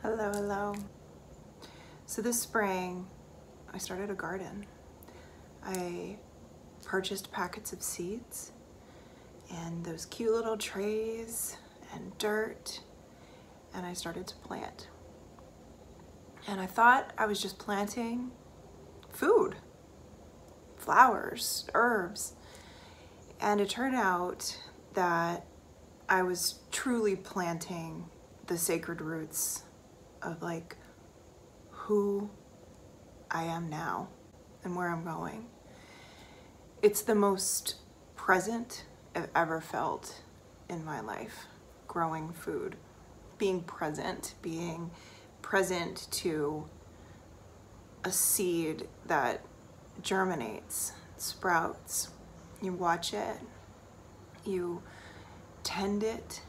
Hello, hello. So this spring, I started a garden. I purchased packets of seeds and those cute little trays and dirt, and I started to plant. And I thought I was just planting food, flowers, herbs. And it turned out that I was truly planting the sacred roots of like who I am now and where I'm going. It's the most present I've ever felt in my life, growing food, being present to a seed that germinates, sprouts. You watch it, you tend it,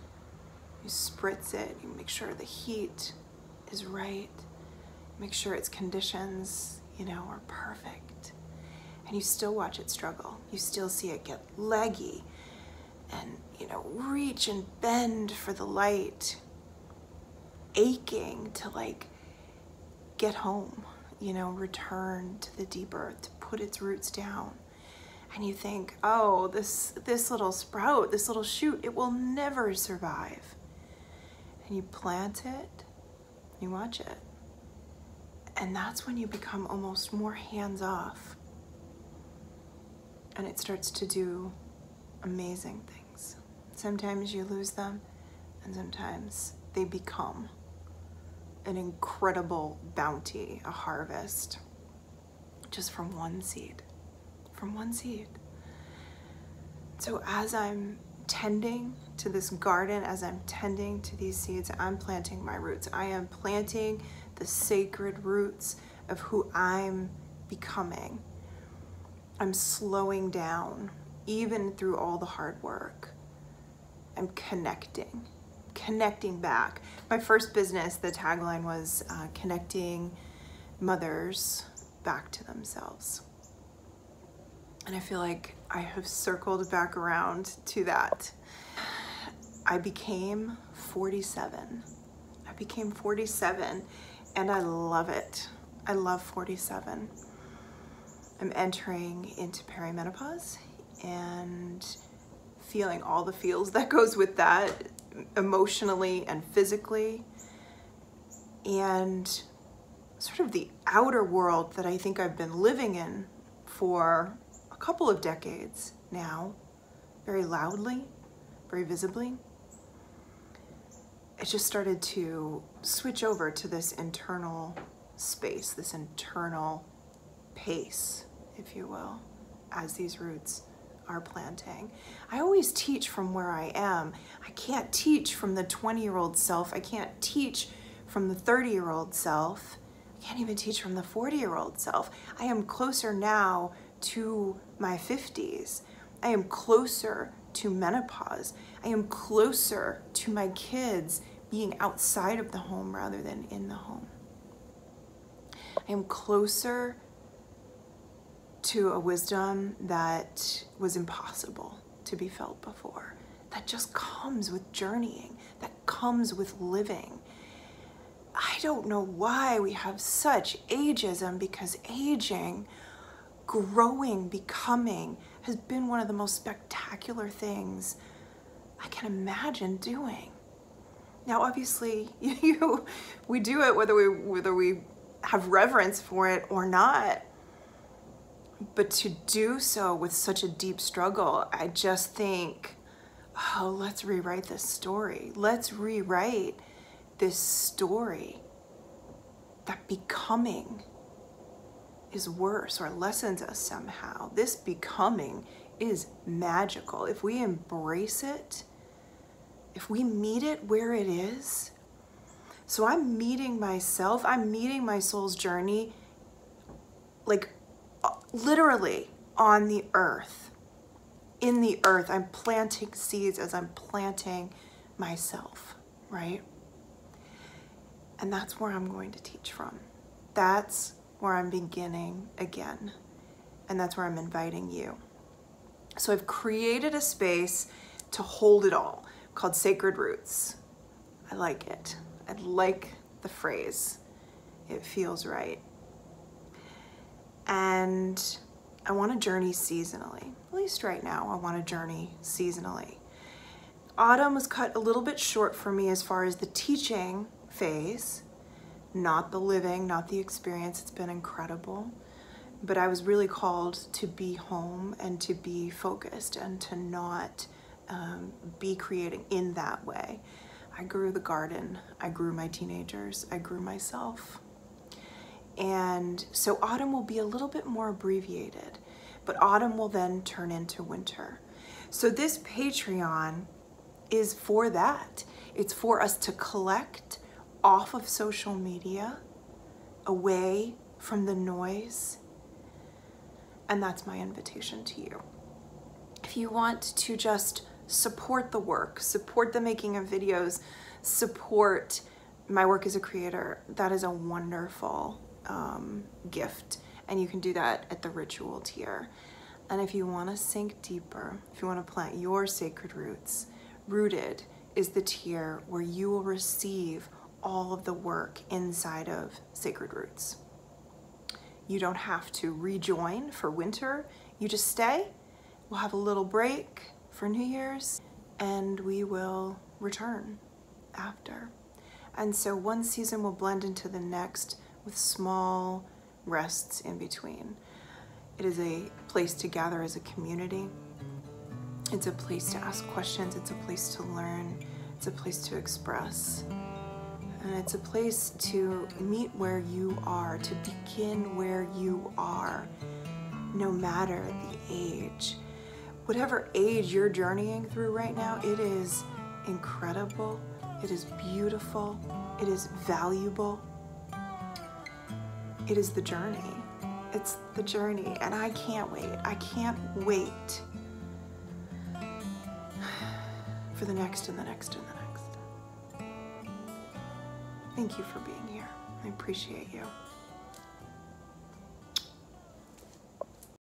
you spritz it, you make sure the heat is right, make sure its conditions, are perfect. And you still watch it struggle. You still see it get leggy and, reach and bend for the light, aching to get home, return to the deep earth, to put its roots down. And you think, oh, this little sprout, this little shoot, it will never survive. And you plant it, you watch it. And that's when you become almost more hands-off. And it starts to do amazing things. Sometimes you lose them, and sometimes they become an incredible bounty, a harvest, just from one seed. So as I'm tending to this garden, as I'm tending to these seeds, I'm planting my roots. I am planting the sacred roots of who I'm becoming. I'm slowing down, even through all the hard work. I'm connecting back. My first business, the tagline was connecting mothers back to themselves. And I feel like I have circled back around to that. I became 47. And I love it. I love 47. I'm entering into perimenopause and feeling all the feels that goes with that, emotionally and physically. And sort of the outer world that I think I've been living in for a couple of decades now, very loudly, very visibly. It just started to switch over to this internal space, this internal pace, if you will, as these roots are planting. I always teach from where I am. I can't teach from the 20-year-old self. I can't teach from the 30-year-old self. I can't even teach from the 40-year-old self. I am closer now to my 50s. I am closer to menopause. I am closer to my kids being outside of the home rather than in the home. I am closer to a wisdom that was impossible to be felt before, that just comes with journeying, that comes with living. I don't know why we have such ageism, because aging, growing, becoming has been one of the most spectacular things I can imagine doing. Now, obviously, we do it whether we have reverence for it or not. But to do so with such a deep struggle, I just think, oh, let's rewrite this story. Let's rewrite this story that becoming is worse or lessens us somehow. This becoming is magical. If we embrace it, if we meet it where it is. So I'm meeting myself, I'm meeting my soul's journey, literally on the earth, in the earth. I'm planting seeds as I'm planting myself, right? And that's where I'm going to teach from. That's where I'm beginning again. And that's where I'm inviting you. So I've created a space to hold it all called Sacred Roots. I like it. I like the phrase. It feels right. And I want to journey seasonally. At least right now, I want to journey seasonally. Autumn was cut a little bit short for me as far as the teaching phase, not the living, not the experience. It's been incredible. But I was really called to be home and to be focused and to not be creating in that way. I grew the garden, I grew my teenagers, I grew myself. And so autumn will be a little bit more abbreviated, but autumn will then turn into winter. So this Patreon is for that. It's for us to collect off of social media, away from the noise. And that's my invitation to you. If you want to just support the work, support the making of videos, support my work as a creator, that is a wonderful gift. And you can do that at the ritual tier. And if you want to sink deeper, if you want to plant your sacred roots, Rooted is the tier where you will receive all of the work inside of Sacred Roots. You don't have to rejoin for winter. You just stay. We'll have a little break for New Year's and we will return after. And so one season will blend into the next with small rests in between. It is a place to gather as a community. It's a place to ask questions. It's a place to learn. It's a place to express. And it's a place to meet where you are, to begin where you are, no matter the age. Whatever age you're journeying through right now, it is incredible. It is beautiful. It is valuable. It is the journey. It's the journey, and I can't wait. I can't wait for the next and the next and the next. Thank you for being here. I appreciate you.